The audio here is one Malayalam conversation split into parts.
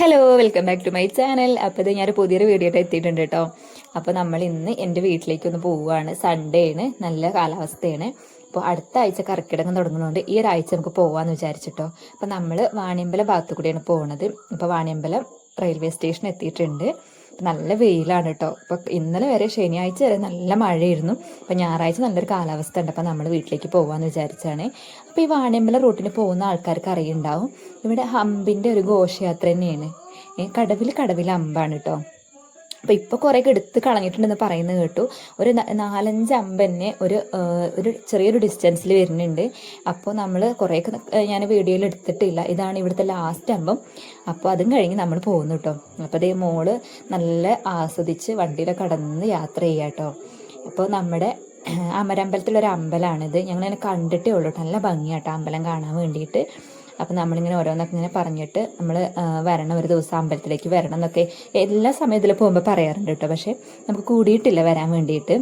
Hello, welcome back to my channel. അപ്പോൾ ഇത് ഞാനൊരു പുതിയൊരു വീഡിയോ ആയിട്ട് എത്തിയിട്ടുണ്ട് കേട്ടോ. അപ്പോൾ നമ്മൾ ഇന്ന് എൻ്റെ വീട്ടിലേക്കൊന്ന് പോവുകയാണ്. സൺഡേ ആണ്, നല്ല കാലാവസ്ഥയാണ്. അപ്പോൾ അടുത്ത ആഴ്ച കർക്കിടകം തുടങ്ങുന്നതുകൊണ്ട് ഈ ഒരാഴ്ച നമുക്ക് പോകാമെന്ന് വിചാരിച്ചിട്ടോ. അപ്പോൾ നമ്മൾ വാണിയമ്പലം ഭാഗത്തു കൂടിയാണ് പോകുന്നത്. അപ്പോൾ വാണിയമ്പലം റെയിൽവേ സ്റ്റേഷൻ എത്തിയിട്ടുണ്ട്. നല്ല വെയിലാണ് കേട്ടോ. അപ്പോൾ ഇന്നലെ വരെ ശനിയാഴ്ച വരെ നല്ല മഴയായിരുന്നു. അപ്പോൾ ഞായറാഴ്ച നല്ലൊരു കാലാവസ്ഥ ഉണ്ട്. അപ്പോൾ നമ്മൾ വീട്ടിലേക്ക് പോകാമെന്ന് വിചാരിച്ചാണ്. അപ്പോൾ ഈ വാണിയമ്പലം റൂട്ടിന് പോകുന്ന ആൾക്കാർക്ക് അറിയുണ്ടാവും, ഇവിടെ ഹമ്പിൻ്റെ ഒരു ഘോഷയാത്ര തന്നെയാണ്. കടവിൽ അമ്പാണ് കേട്ടോ. അപ്പോൾ ഇപ്പോൾ കുറേയൊക്കെ എടുത്ത് കളഞ്ഞിട്ടുണ്ടെന്ന് പറയുന്നത് കേട്ടു. ഒരു 4-5 അമ്പ് തന്നെ ഒരു ചെറിയൊരു ഡിസ്റ്റൻസിൽ വരുന്നുണ്ട്. അപ്പോൾ നമ്മൾ കുറേയൊക്കെ ഞാൻ വീഡിയോയിൽ എടുത്തിട്ടില്ല. ഇതാണ് ഇവിടുത്തെ ലാസ്റ്റ് അമ്പം. അപ്പോൾ അതും കഴിഞ്ഞ് നമ്മൾ പോകുന്നു കേട്ടോ. അപ്പോൾ അതേ മോള് നല്ല ആസ്വദിച്ച് വണ്ടിയിലൊക്കെ കടന്ന് യാത്ര ചെയ്യാം കേട്ടോ. അപ്പോൾ നമ്മുടെ അമരമ്പലത്തിലൊരു അമ്പലമാണിത്. ഞങ്ങളിങ്ങനെ കണ്ടിട്ടേ ഉള്ളൂ. നല്ല ഭംഗിയാട്ടോ അമ്പലം കാണാൻ വേണ്ടിയിട്ട്. അപ്പം നമ്മളിങ്ങനെ ഓരോന്നൊക്കെ ഇങ്ങനെ പറഞ്ഞിട്ട് നമ്മൾ വരണം, ഒരു ദിവസം അമ്പലത്തിലേക്ക് വരണം എന്നൊക്കെ എല്ലാ സമയത്തിലും പോകുമ്പോൾ പറയാറുണ്ട് കേട്ടോ. പക്ഷേ നമുക്ക് കൂടിയിട്ടില്ല വരാൻ വേണ്ടിയിട്ട്.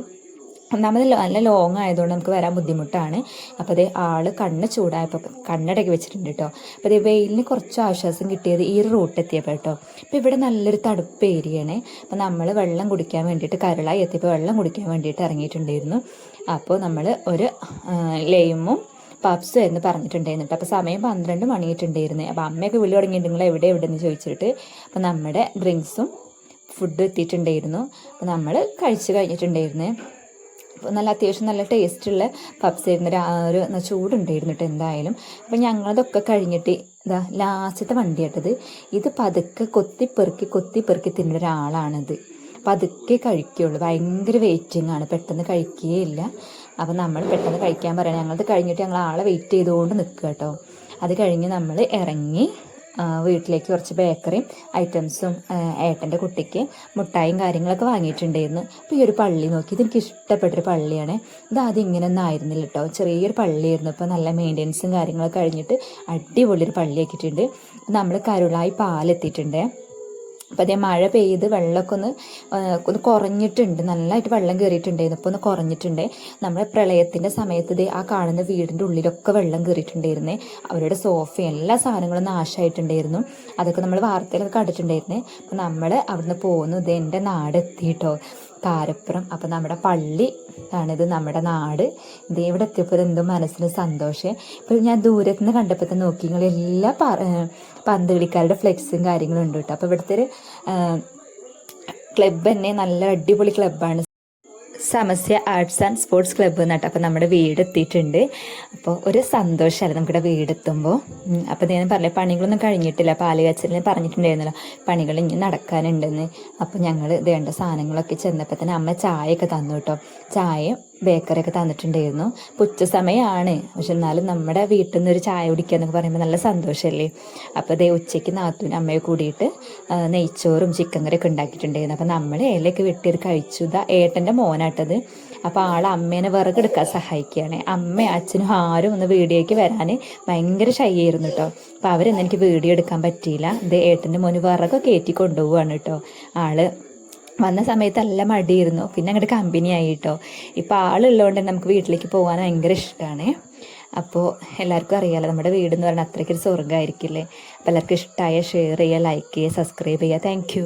ഒന്നാമത് നല്ല ലോങ് ആയതുകൊണ്ട് നമുക്ക് വരാൻ ബുദ്ധിമുട്ടാണ്. അപ്പോൾ അതേ ആള് കണ്ണ് ചൂടായപ്പോൾ കണ്ണടക്കി വെച്ചിട്ടുണ്ട് കേട്ടോ. അപ്പോൾ അതേ വെയിലിന് കുറച്ച് ആശ്വാസം കിട്ടിയത് ഈ ഒരു റൂട്ട് എത്തിയപ്പോൾ കേട്ടോ. അപ്പോൾ ഇവിടെ നല്ലൊരു തണുപ്പ് ഏരിയയാണ്. അപ്പോൾ നമ്മൾ വെള്ളം കുടിക്കാൻ വേണ്ടിയിട്ട് കരളായി എത്തിയപ്പോൾ വെള്ളം കുടിക്കാൻ വേണ്ടിയിട്ട് ഇറങ്ങിയിട്ടുണ്ടായിരുന്നു. അപ്പോൾ നമ്മൾ ഒരു ലൈമും പപ്സും എന്ന് പറഞ്ഞിട്ടുണ്ടായിരുന്നു. അപ്പോൾ സമയം 12 മണിയായിട്ടുണ്ടായിരുന്നു. അപ്പോൾ അമ്മയൊക്കെ വിളി തുടങ്ങിയിട്ടുണ്ടെങ്കിൽ എവിടെയെന്ന് ചോദിച്ചിട്ട് അപ്പോൾ നമ്മുടെ ഡ്രിങ്ക്സും ഫുഡ് എത്തിയിട്ടുണ്ടായിരുന്നു. അപ്പോൾ നമ്മൾ കഴിച്ച് കഴിഞ്ഞിട്ടുണ്ടായിരുന്നു. അപ്പോൾ നല്ല അത്യാവശ്യം നല്ല ടേസ്റ്റുള്ള പപ്സ് ആയിരുന്നു. ഒരു ചൂടുണ്ടായിരുന്നു കേട്ടോ എന്തായാലും. അപ്പോൾ ഞങ്ങളതൊക്കെ കഴിഞ്ഞിട്ട് ഇതാ ലാസ്റ്റത്തെ വണ്ടി കേട്ടത്. ഇത് പതുക്കെ കൊത്തിപ്പെറുക്കി തിന്നുന്ന ഒരാളാണിത്. പതുക്കെ കഴിക്കുകയുള്ളൂ. ഭയങ്കര വെയിറ്റിംഗ് ആണ്, പെട്ടെന്ന് കഴിക്കുകയില്ല. അപ്പം നമ്മൾ പെട്ടെന്ന് കഴിക്കാൻ പറയണം. ഞങ്ങളത് കഴിഞ്ഞിട്ട് ഞങ്ങൾ ആളെ വെയിറ്റ് ചെയ്തുകൊണ്ട് നിൽക്കുക കേട്ടോ. അത് കഴിഞ്ഞ് നമ്മൾ ഇറങ്ങി വീട്ടിലേക്ക് കുറച്ച് ബേക്കറിയും ഐറ്റംസും ഏട്ടൻ്റെ കുട്ടിക്ക് മുട്ടായും കാര്യങ്ങളൊക്കെ വാങ്ങിയിട്ടുണ്ടായിരുന്നു. അപ്പോൾ ഈ ഒരു പള്ളി നോക്കി, ഇതെനിക്ക് ഇഷ്ടപ്പെട്ടൊരു പള്ളിയാണ്. ഇത് ആദ്യം ഇങ്ങനെയൊന്നും ആയിരുന്നില്ല കേട്ടോ, ചെറിയൊരു പള്ളിയായിരുന്നു. ഇപ്പോൾ നല്ല മെയിൻ്റെനൻസും കാര്യങ്ങളൊക്കെ കഴിഞ്ഞിട്ട് അടിപൊളിയൊരു പള്ളിയാക്കിയിട്ടുണ്ട്. നമ്മൾ കരുളായി പാലെത്തിയിട്ടുണ്ട്. അപ്പോൾ അതേ മഴ പെയ്ത് വെള്ളമൊക്കെ ഒന്ന് കുറഞ്ഞിട്ടുണ്ട്. നല്ലതായിട്ട് വെള്ളം കയറിയിട്ടുണ്ടായിരുന്നു. ഇപ്പോൾ ഒന്ന് കുറഞ്ഞിട്ടുണ്ട്. നമ്മുടെ പ്രളയത്തിൻ്റെ സമയത്ത് ഇത് ആ കാണുന്ന വീടിൻ്റെ ഉള്ളിലൊക്കെ വെള്ളം കയറിയിട്ടുണ്ടായിരുന്നേ. അവരുടെ സോഫയും എല്ലാ സാധനങ്ങളും നാശമായിട്ടുണ്ടായിരുന്നു. അതൊക്കെ നമ്മൾ വാർത്തയിലൊക്കെ കണ്ടിട്ടുണ്ടായിരുന്നേ. അപ്പോൾ നമ്മൾ അവിടുന്ന് പോകുന്നു. ഇത് എൻ്റെ നാട് എത്തിയിട്ടോ, കാരപ്പുറം. അപ്പം നമ്മുടെ പള്ളി ആണിത്, നമ്മുടെ നാട്. ഇത് ഇവിടെ എത്തിയപ്പോൾ എന്തോ മനസ്സിന് സന്തോഷം. ഇപ്പോൾ ഞാൻ ദൂരത്ത് നിന്ന് കണ്ടപ്പോൾ തന്നെ നോക്കി, നിങ്ങൾ എല്ലാ പന്ത് കളിക്കാരുടെ ഫ്ലെക്സും കാര്യങ്ങളും ഉണ്ട് കേട്ടോ. അപ്പോൾ ഇവിടുത്തെ ഒരു ക്ലബ്ബ് തന്നെ നല്ല അടിപൊളി ക്ലബ്ബാണ്, സമസ്യ ആർട്സ് ആൻഡ് സ്പോർട്സ് ക്ലബ്ബ് എന്നിട്ട്. അപ്പോൾ നമ്മുടെ വീട് എത്തിയിട്ടുണ്ട്. അപ്പോൾ ഒരു സന്തോഷമല്ല നമ്മുടെ വീടെത്തുമ്പോൾ. അപ്പോൾ ഞാൻ പറഞ്ഞ പണികളൊന്നും കഴിഞ്ഞിട്ടില്ല. പാല് കാച്ചലിന് പറഞ്ഞിട്ടുണ്ടായിരുന്നല്ലോ പണികൾ ഇനി നടക്കാനുണ്ടെന്ന്. അപ്പോൾ ഞങ്ങൾ വേണ്ട സാധനങ്ങളൊക്കെ ചെന്നപ്പോൾ തന്നെ അമ്മ ചായയൊക്കെ തന്നു കേട്ടോ. ചായയും ബേക്കറിയൊക്കെ തന്നിട്ടുണ്ടായിരുന്നു. ഉച്ച സമയമാണ്, പക്ഷെ എന്നാലും നമ്മുടെ വീട്ടിൽ നിന്ന് ഒരു ചായ കുടിക്കുക എന്നൊക്കെ പറയുമ്പോൾ നല്ല സന്തോഷമല്ലേ. അപ്പോൾ അതേ ഉച്ചയ്ക്ക് നാത്തൂനും അമ്മയെ കൂടിയിട്ട് നെയ്ച്ചോറും ചിക്കൻ കറിയൊക്കെ ഉണ്ടാക്കിയിട്ടുണ്ടായിരുന്നു. അപ്പോൾ നമ്മൾ ഇലയൊക്കെ വെട്ടിയത് കഴിച്ചു. ഇതാ ഏട്ടൻ്റെ മോനാട്ടത്. അപ്പോൾ അമ്മേനെ വിറകെടുക്കാൻ സഹായിക്കുകയാണ്. അമ്മയും അച്ഛനും ആരും ഒന്ന് വീഡിയോയ്ക്ക് വരാൻ ഭയങ്കര ഷൈ ആയിരുന്നു കേട്ടോ. അപ്പോൾ അവരൊന്നും എനിക്ക് വീഡിയോ എടുക്കാൻ പറ്റിയില്ല. ഇത് ഏട്ടൻ്റെ മോന് വിറകൊക്കെ കയറ്റി കൊണ്ടുപോവാണ് കേട്ടോ. വന്ന സമയത്ത് നല്ല മടിയായിരുന്നു, പിന്നെ അങ്ങോട്ട് കമ്പനി ആയി കേട്ടോ. ഇപ്പോൾ ആളുള്ളതുകൊണ്ട് തന്നെ നമുക്ക് വീട്ടിലേക്ക് പോകാൻ ഭയങ്കര ഇഷ്ടമാണ്. അപ്പോൾ എല്ലാവർക്കും അറിയാമല്ലോ, നമ്മുടെ വീടെന്ന് പറഞ്ഞാൽ അത്രയ്ക്കൊരു സ്വർഗ്ഗമായിരിക്കില്ലേ. അപ്പോൾ എല്ലാവർക്കും ഇഷ്ടമായ ഷെയർ ചെയ്യുക, ലൈക്ക് ചെയ്യുക, സബ്സ്ക്രൈബ് ചെയ്യുക. Thank you.